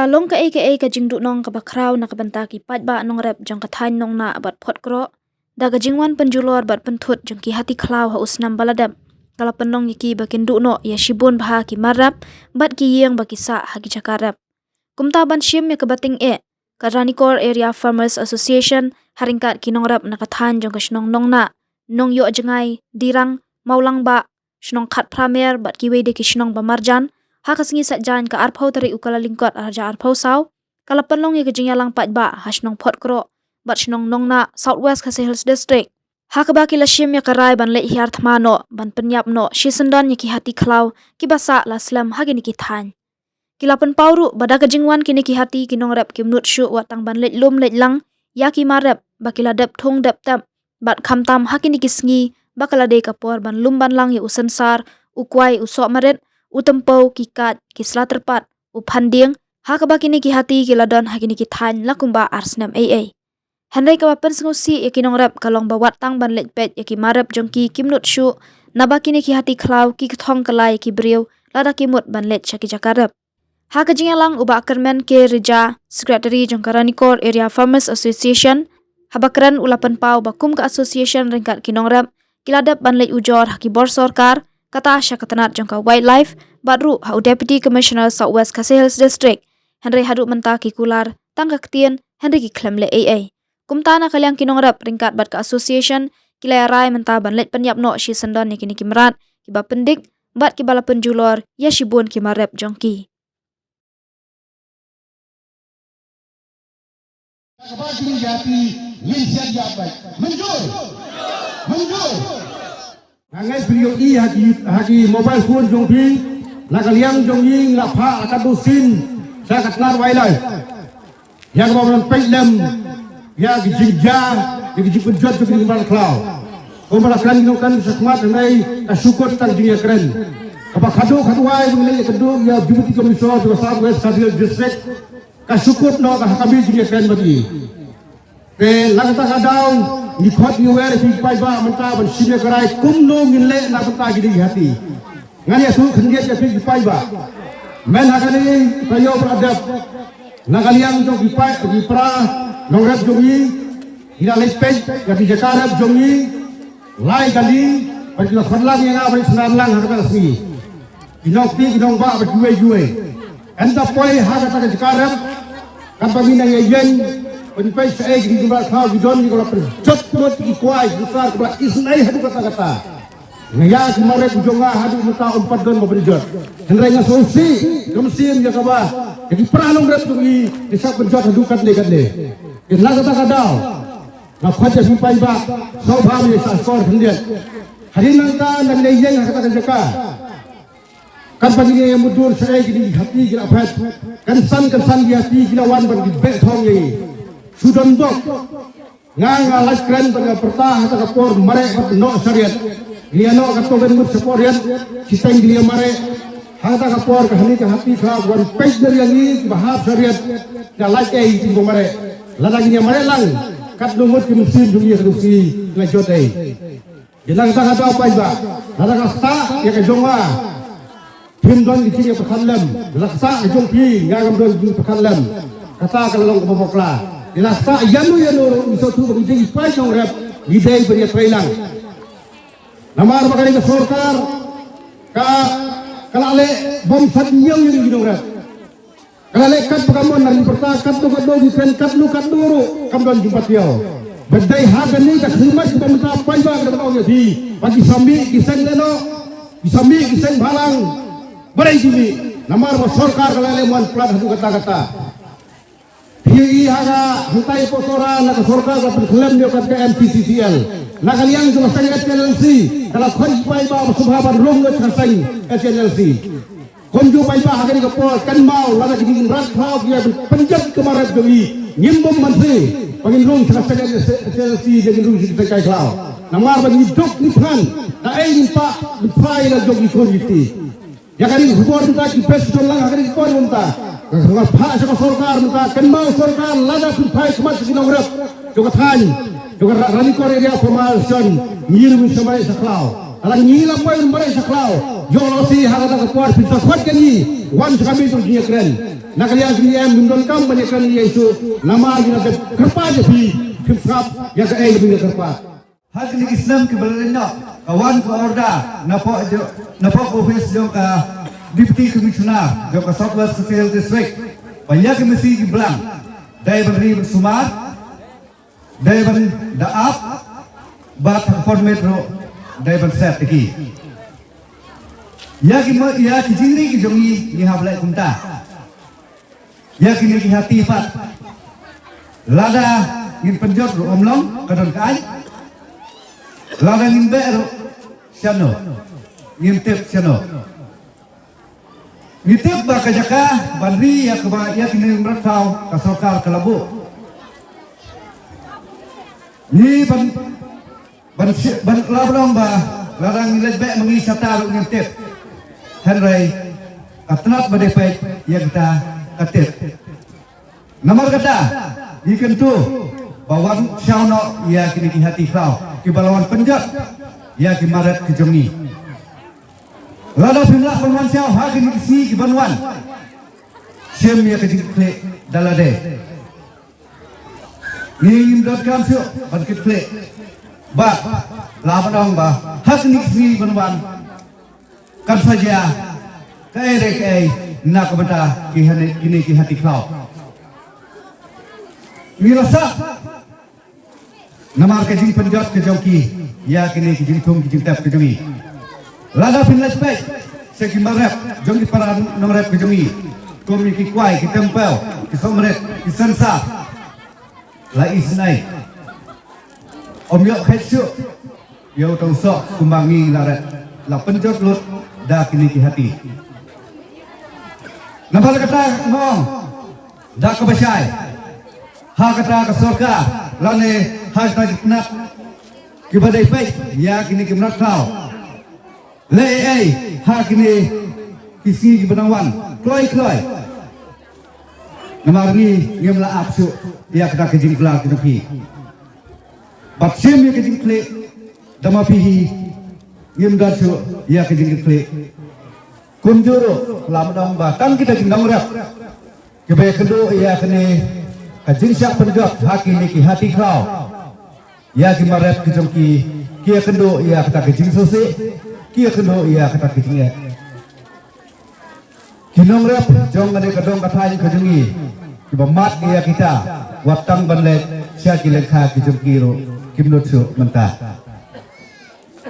long ka jingdu nong ka bakraw na kabanta ki patba nong rep jong kathain nong na abat phot kro da ga jingwan penjulor bat penthut jong ki hati klaw ha usnam baladam kala penong ki bakin du no ya shibun bha ki marap bat ki yeng baki sa ha ki jakarap kumta ban shim ya kabating Karanikor Area Farmers Association haringkat ki nong rep na kathain jong ka shnong nong na nong yo jengai dirang maulang ba shnong khat pramer bat ki wede ki shnong ba marjan hakas ngi jan ka arphau tari ukala lingkot arja arphau saw kala penlong ye kejing yalang pat ba hasnong phot kro bat shnong nong na Southwest Khasi Hills District hakaba ki lashim ya karai ban le hiar thmano ban penyap no shisendan ye ki hati klaw ki basa la slam hagini ki than kilapan pauru bada kejingwan kini ki hati kinong rep ki mnut shu watang ban le lum le lang ya ki marep bakila dep thong dep tap bat khamtam hakini ki sngi bakala de kapor ban lum ban lang ye usensar ukwai usok maret utempau kikat kisla terpat uphanding hakaba kini ki hati kiladon hakini ki than lakumba arsnam aa Henry kawapen sengusi yakinong rep kalong bawat tang ban letpet yaki marep jongki kimnut shu naba kini ki hati klaw ki kthong kalai ki briu lada kimut ban let shaki jakarep hakajingalang uba kermen ke reja secretary jongkaranikor Area Farmers Association habakran ulapan pau bakum ka association ringkat kinong rep kiladap ban let ujor haki bor sorkar kata syakatanat jongka wildlife badru hau deputy commissioner Southwest Khasi Hills District Henry hadu menta ki kular tangka ketien Henry ki klem le aa kumtana kaliang kinong rep ringkat bat ka association kilaya rai menta ban let penyap no shi sendon ni kini kimrat ki ba pendik bat ki bala penjulor ya shibun ki marep jongki Kabading jati linsian jabat menjur Angai beliau hagi mobile phone jongpi nakaliang jongying lapha akadusin saya katnar wildlife yang bawa pelem ya gijja gijipujat tu kembal klau kembalakan kan sekmat nai kasukut tang dia keren apa kado wai mengenai kedua ya deputy commissioner di Southwest Khasi Hills District kasukut no kami dia keren bagi langkah kadang ni khot ni wer fi pai ba menta ban sime karai kum no ngile na pata gidi hati ngani asu khnge je fi pai ba men hakani payo beradab nagaliang jo fi pai fi pra nongrat jongi ila lepej gadi jakarab jongi lai kali bagi khadlang yang abri senar lang hakata sini inokti inong ba juwe enta poi hakata jakarab kan pamina yen Penpai saya gini juga kau bidon ni kalau perjot mot ikuai besar kebelah isnai hadu kata-kata. Ngaya kemarin ujonga hadu mata empat don berjot. Henry ngasusi kemsim ya kaba. Jadi peranong rep tungi bisa perjot hadu kat le. Inlah kata-kata. Nak khaja simpai ba. Sau bham ni saskor hendian. Hari nangka dan leyeng kata jaka. Kan pagi yang mudur saya gini hati gila pet. Kan san di hati gila wan bagi bet thong ye. Sudan dok nganga lakren pada pertah atau kapor marek no syariat dia no katoben mut seporian kita dia marek hata kapor kahani hati ka wan page dari yang ini bahas syariat ya lakai timbo marek ladagi nya marek lang kat lumut ki musim dunia rusi ngajotai jelang ta kata apa iba hata kasta ya ka jonga tim don di sini perkalam laksa jongki ngagam don perkalam kata kalau kebokla Ilasta yanu iso tu bagi pai nong rep idei beri trailang namar bakari ke sorkar ka kalale bom sadnyau yang ginong rep kalale kat pakamon nari pertakat tu kado di pen kat lu kat duru kamdon jumpat yau bedai hagan ni ka khidmat kita minta pai ba ka tau di bagi sambi kiseng leno sambi kiseng balang berai jimi namar sorkar kalale mon plat hadu kata-kata Hii haga hutai posora na sorka ka perkelam dia kat MPCCL na kaliang cuma sang SLC kalau khoi pai ba subhaban rom na sang SLC konju pai ba haga ni ka por kan mau la ka digin rat khau dia penjat kemarat demi nyimbom mantri pagin rom sang SLC digin rom si kai khau namar ba ni dok ni phan na ai ni pa pai la jogi khojiti ya kali hubor ta ki pes lang haga ni por monta kalau pak sama sorkar minta kenal sorkar lada pun kemat sekitar urap juga than juga rani Korea formation nyiru sampai saklau alang nyila poin mereka saklau jolosi harga kepuar bisa kuat kini wan kami tu dia keren nakaliang kalian bundon kam banyakkan Yesu nama gina kerpa jadi kipsap ya ke lebih kerpa. Hak ni Islam ke Belanda kawan ke Orda napa office jong ka Deputy Commissioner jong ka Southwest Coastal District banyak ke mesti ke Belang dai beri Sumar dai ban Daap bat Port Metro dai ban Set iki ya ki jingri ki jongi ni hablai kunta ya ki ni hati pat lada ngin penjot ro omlong kadon kai lada ngin be ro siano ngin tip siano ngitip ba kajaka banri ya ke ya ki ni mratau ka sokal kalabu ni ban labrong ba larang ngin be mengi sata ro ngin tip Henry atnat badepet ya kita katip nomor kata ikan tu bawan syauno ya kini ki hati kau ki balawan penjat ya ki maret ki jongi lada pimlah bawan syau ha kini ki si ki banwan sem ya ki kle dalade ngim dot kam syo ban ki kle ba lamadong ba ha kini ki si banwan kan saja kai nak benda kini ki hati kau ni rasa namar ke jing penjat ke jauki ya kini ki jing thum ki jing tap ke jongi lada pin respect seki marap jongi para nomrap ke jongi komi ki kwai ki tempel ki somret ki sansa la isnai om yo khetsu yo tong so kumbangi la penjat lut da kini ki hati nampak kata ngong da ke basai ha kata ke surga lane ha kata nak ki badai pai ya kini ki mrat kau le ha kini kisi ki benawan kloi namar ni ngem la apsu ya kata ke jingkla ki duki bat sim ya ke jingkle dama pihi ngem dasu ya ke jingkle kunjuro lamdong batang kita jindang rap kebaya kedu ya kene kajing syak penjot haki niki hati kau ya ki maret ki jongki kia kedu ya kata kajing sose kia kedu ya kata kajing ya kinong rap jong ade kedong kathai kajongi ki bamat ya kita watang banlet syak ki lekha ki jongki ro kimnot su mentah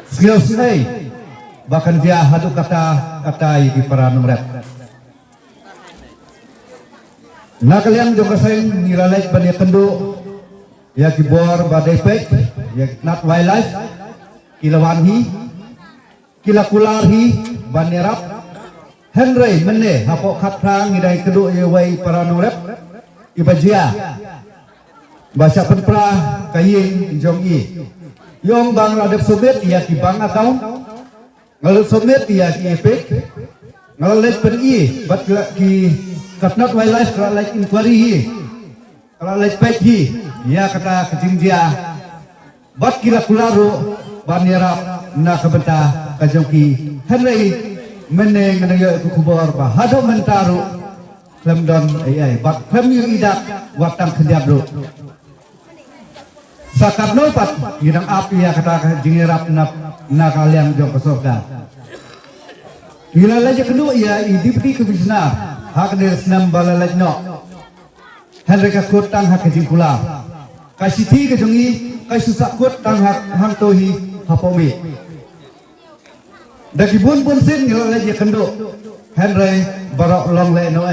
skills nei bahkan dia hadu kata di para nomrep nak kalian juga saya nilalai banyak kendu ya kibor badai pek ya nat wildlife kilawan hi kilakular hi banerap Henry mene hapok khatrang ngidai kendu ya wai para nomrep ibajia bahasa penpra kayin jong i yong bang ladep sobet ya ki bang account ngalut somet ya ki epek ngalut pen i bat ki katnat wildlife kalau like inquiry hi kalau like pek hi ya kata kecing dia bat kira kularo banera na kabenta kajoki Henry meneng nang ku kubor ba hado mentaru klemdon ai bat klem yu idak watang kendiap ro sakat nopat yidang api ya kata jingerap na kalian jong kesoka gila lagi kedua ya Deputy Commissioner hak dari senam balalaj no Henry kakut tang hak jingkula kasih ti ke jongi kasih sakut tang hak hang tohi hapomi daki bun sin gila lagi kendo Henry barok long le no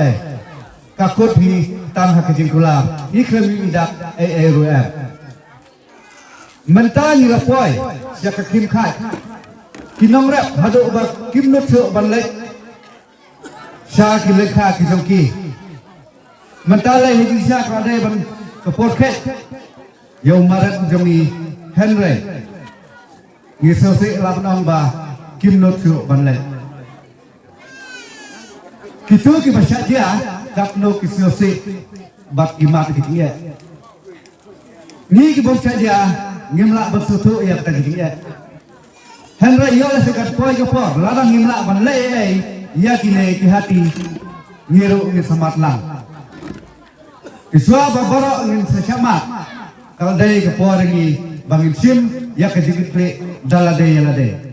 kakut hi tang hak jingkula iklem idak ruer mentani rapoi siaka kim khai kinong rap hado ba kim not so ban lek sha ki lekha ki jongki mentale hi sha ka de ban ka pot khe yo marat jongi Henry ni so se lapnong ba kim not so ban lek kitu ki basha dia kapno ki so se bat ki mat ki ye ni ki bom dia ngimla bersutu ya kata dia Henry yo la sekat poi ke por ladang ngimla ban le ya kine ki hati ngiru ni samat lang. Iswa babara ngin sesama. Kalau dari kepuar ini bangin sim ya kejikit dalade yalade.